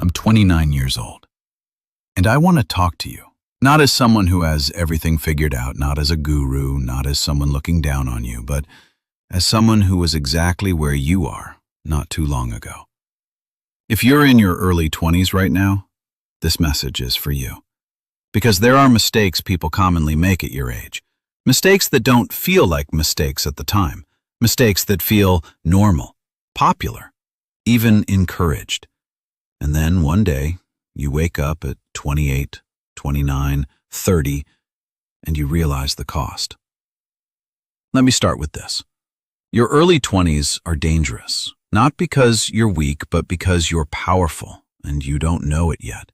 I'm 29 years old, and I want to talk to you, not as someone who has everything figured out, not as a guru, not as someone looking down on you, but as someone who was exactly where you are not too long ago. If you're in your early 20s right now, this message is for you. Because there are mistakes people commonly make at your age. Mistakes that don't feel like mistakes at the time. Mistakes that feel normal, popular, even encouraged. And then one day, you wake up at 28, 29, 30, and you realize the cost. Let me start with this. Your early 20s are dangerous, not because you're weak, but because you're powerful and you don't know it yet.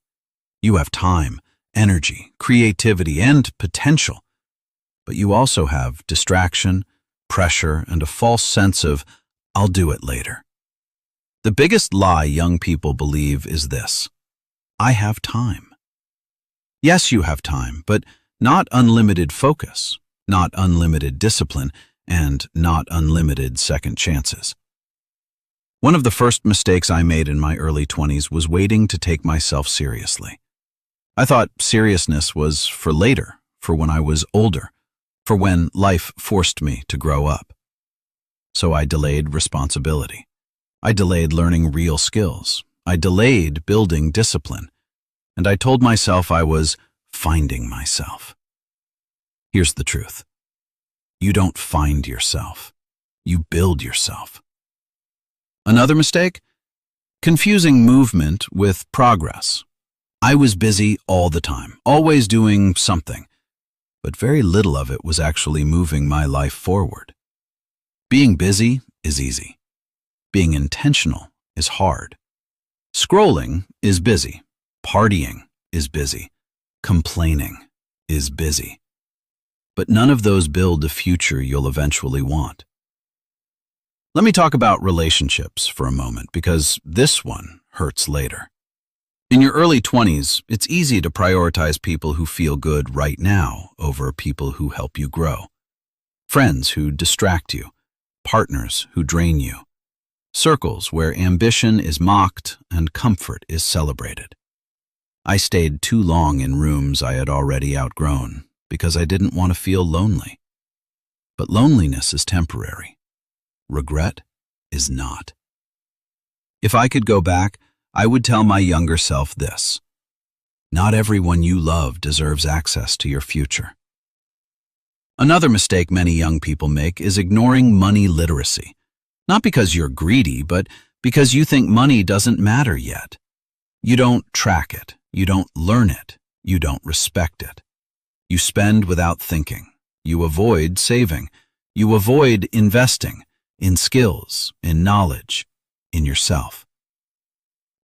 You have time, energy, creativity, and potential, but you also have distraction, pressure, and a false sense of, I'll do it later. The biggest lie young people believe is this: I have time. Yes, you have time, but not unlimited focus, not unlimited discipline, and not unlimited second chances. One of the first mistakes I made in my early 20s was waiting to take myself seriously. I thought seriousness was for later, for when I was older, for when life forced me to grow up. So I delayed responsibility. I delayed learning real skills. I delayed building discipline. And I told myself I was finding myself. Here's the truth. You don't find yourself. You build yourself. Another mistake? Confusing movement with progress. I was busy all the time, always doing something, but very little of it was actually moving my life forward. Being busy is easy. Being intentional is hard. Scrolling is busy. Partying is busy. Complaining is busy. But none of those build the future you'll eventually want. Let me talk about relationships for a moment, because this one hurts later. In your early 20s, it's easy to prioritize people who feel good right now over people who help you grow. Friends who distract you, partners who drain you, circles where ambition is mocked and comfort is celebrated. I stayed too long in rooms I had already outgrown because I didn't want to feel lonely. But loneliness is temporary. Regret is not. If I could go back, I would tell my younger self this: not everyone you love deserves access to your future. Another mistake many young people make is ignoring money literacy. Not because you're greedy, but because you think money doesn't matter yet. You don't track it, you don't learn it, you don't respect it. You spend without thinking. You avoid saving. You avoid investing in skills, in knowledge, in yourself.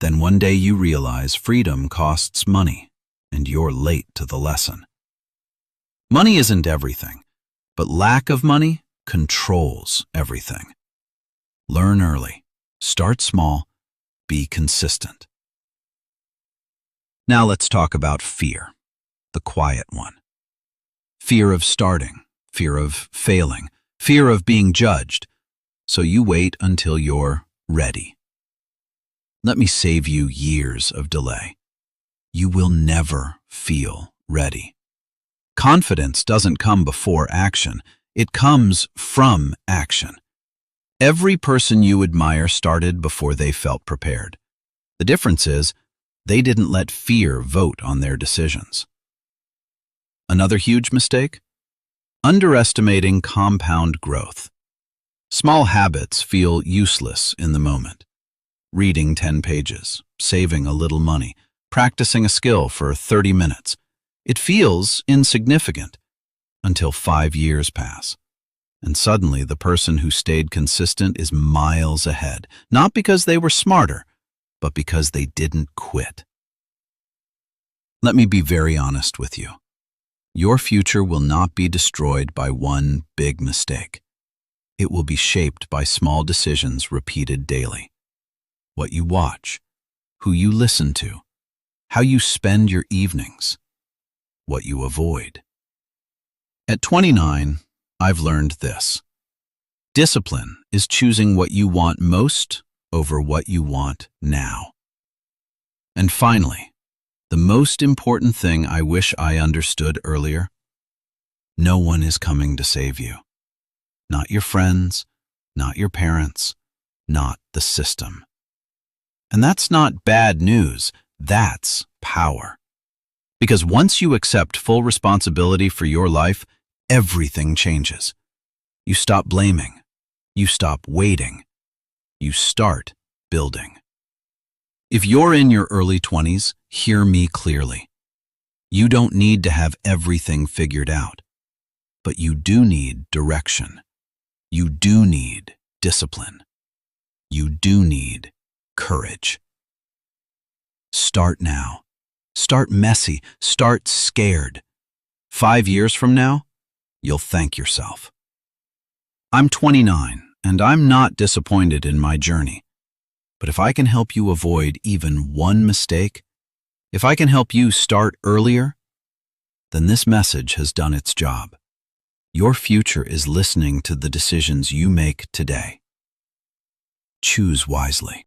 Then one day you realize freedom costs money, and you're late to the lesson. Money isn't everything, but lack of money controls everything. Learn early, start small, be consistent. Now let's talk about fear, the quiet one. Fear of starting, fear of failing, fear of being judged. So you wait until you're ready. Let me save you years of delay. You will never feel ready. Confidence doesn't come before action. It comes from action. Every person you admire started before they felt prepared. The difference is, they didn't let fear vote on their decisions. Another huge mistake? Underestimating compound growth. Small habits feel useless in the moment. Reading 10 pages, saving a little money, practicing a skill for 30 minutes. It feels insignificant until 5 years pass. And suddenly the person who stayed consistent is miles ahead, not because they were smarter, but because they didn't quit. Let me be very honest with you. Your future will not be destroyed by one big mistake. It will be shaped by small decisions repeated daily. What you watch, who you listen to, how you spend your evenings, what you avoid. At 29, I've learned this. Discipline is choosing what you want most over what you want now. And And finally, the most important thing I wish I understood earlier: no one is coming to save you. Not your friends, not your parents, not the system. And that's not bad news, that's power. Because once you accept full responsibility for your life, everything changes. You stop blaming. You stop waiting. You start building. If you're in your early 20s, hear me clearly. You don't need to have everything figured out, but you do need direction. You do need discipline. You do need courage. Start now. Start messy. Start scared. 5 years from now, you'll thank yourself. I'm 29, and I'm not disappointed in my journey. But if I can help you avoid even one mistake, if I can help you start earlier, then this message has done its job. Your future is listening to the decisions you make today. Choose wisely.